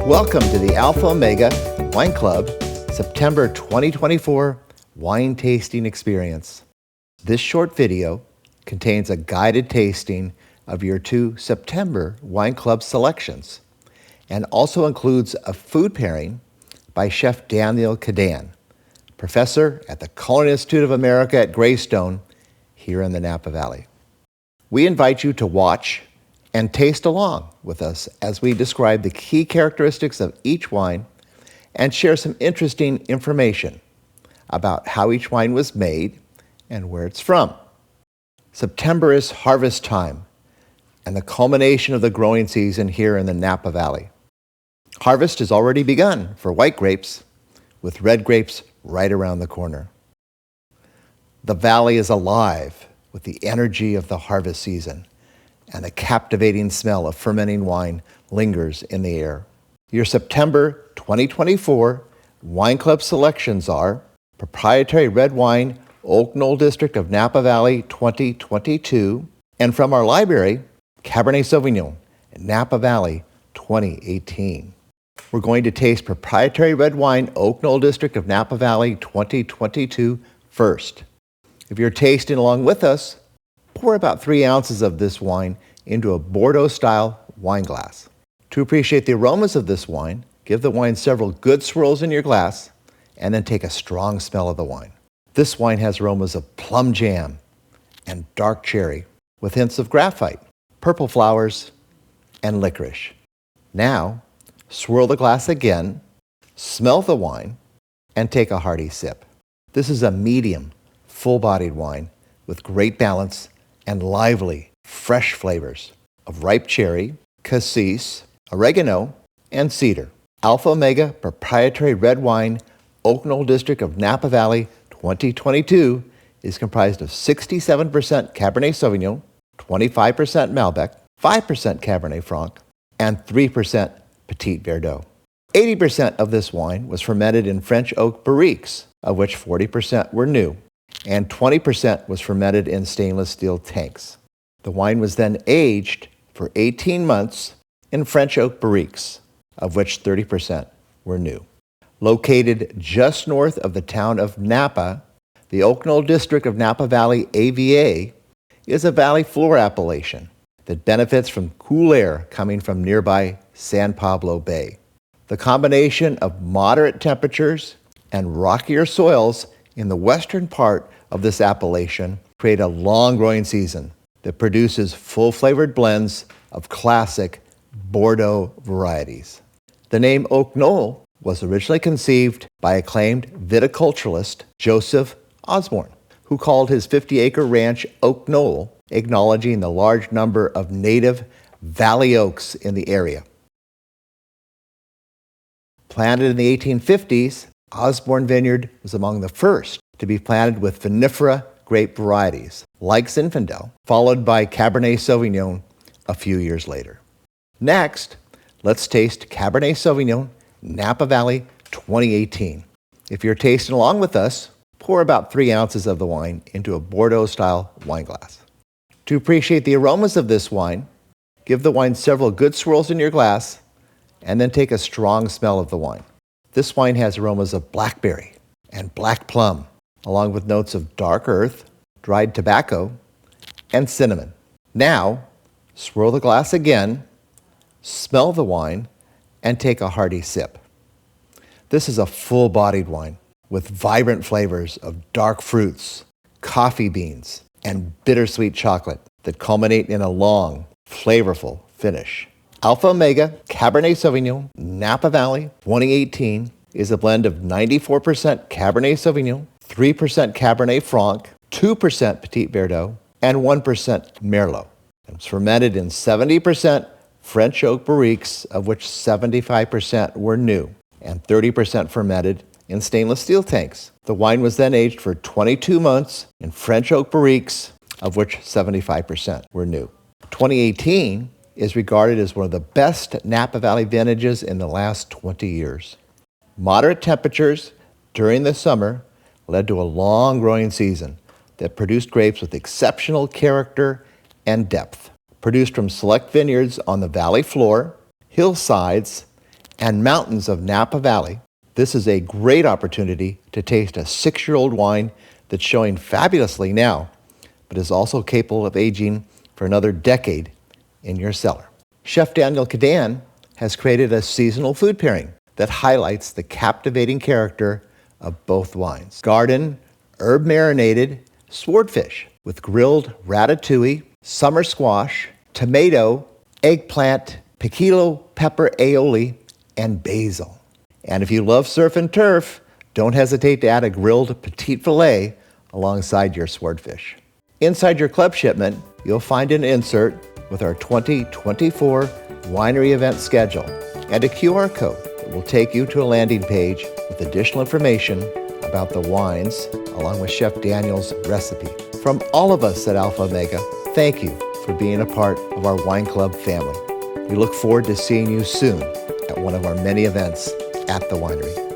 Welcome to the Alpha Omega Wine Club September 2024 wine tasting experience. This short video contains a guided tasting of your 2 September Wine Club selections and also includes a food pairing by Chef Daniel Cadan, professor at the Culinary Institute of America at Greystone here in the Napa Valley. We invite you to watch and taste along with us as we describe the key characteristics of each wine and share some interesting information about how each wine was made and where it's from. September is harvest time and the culmination of the growing season here in the Napa Valley. Harvest has already begun for white grapes, with red grapes right around the corner. The valley is alive with the energy of the harvest season, and a captivating smell of fermenting wine lingers in the air. Your September 2024 Wine Club selections are proprietary red wine, Oak Knoll District of Napa Valley 2022, and from our library, Cabernet Sauvignon, Napa Valley 2018. We're going to taste proprietary red wine, Oak Knoll District of Napa Valley 2022 first. If you're tasting along with us, pour about 3 ounces of this wine into a Bordeaux-style wine glass. To appreciate the aromas of this wine, give the wine several good swirls in your glass and then take a strong smell of the wine. This wine has aromas of plum jam and dark cherry with hints of graphite, purple flowers, and licorice. Now, swirl the glass again, smell the wine, and take a hearty sip. This is a medium, full-bodied wine with great balance and lively, fresh flavors of ripe cherry, cassis, oregano, and cedar. Alpha Omega proprietary red wine, Oak Knoll District of Napa Valley 2022 is comprised of 67% Cabernet Sauvignon, 25% Malbec, 5% Cabernet Franc, and 3% Petit Verdot. 80% of this wine was fermented in French oak barriques, of which 40% were new, and 20% was fermented in stainless steel tanks. The wine was then aged for 18 months in French oak barriques, of which 30% were new. Located just north of the town of Napa, the Oak Knoll District of Napa Valley AVA is a valley floor appellation that benefits from cool air coming from nearby San Pablo Bay. The combination of moderate temperatures and rockier soils in the western part of this appellation create a long growing season that produces full-flavored blends of classic Bordeaux varieties. The name Oak Knoll was originally conceived by acclaimed viticulturalist Joseph Osborne, who called his 50-acre ranch Oak Knoll, acknowledging the large number of native valley oaks in the area. Planted in the 1850s, Osborne Vineyard was among the first to be planted with vinifera grape varieties, like Zinfandel, followed by Cabernet Sauvignon a few years later. Next, let's taste Cabernet Sauvignon, Napa Valley 2018. If you're tasting along with us, pour about 3 ounces of the wine into a Bordeaux-style wine glass. To appreciate the aromas of this wine, give the wine several good swirls in your glass and then take a strong smell of the wine. This wine has aromas of blackberry and black plum, along with notes of dark earth, dried tobacco, and cinnamon. Now, swirl the glass again, smell the wine, and take a hearty sip. This is a full-bodied wine with vibrant flavors of dark fruits, coffee beans, and bittersweet chocolate that culminate in a long, flavorful finish. Alpha Omega Cabernet Sauvignon Napa Valley 2018 is a blend of 94% Cabernet Sauvignon, 3% Cabernet Franc, 2% Petit Verdot, and 1% Merlot. It's fermented in 70% French oak barriques, of which 75% were new, and 30% fermented in stainless steel tanks. The wine was then aged for 22 months in French oak barriques, of which 75% were new. 2018 is regarded as one of the best Napa Valley vintages in the last 20 years. Moderate temperatures during the summer led to a long growing season that produced grapes with exceptional character and depth. Produced from select vineyards on the valley floor, hillsides, and mountains of Napa Valley, this is a great opportunity to taste a 6-year-old wine that's showing fabulously now, but is also capable of aging for another decade in your cellar. Chef Daniel Cadan has created a seasonal food pairing that highlights the captivating character of both wines. Garden, herb-marinated swordfish with grilled ratatouille, summer squash, tomato, eggplant, piquillo pepper aioli, and basil. And if you love surf and turf, don't hesitate to add a grilled petite filet alongside your swordfish. Inside your club shipment, you'll find an insert with our 2024 winery event schedule and a QR code that will take you to a landing page with additional information about the wines along with Chef Daniel's recipe. From all of us at Alpha Omega, thank you for being a part of our wine club family. We look forward to seeing you soon at one of our many events at the winery.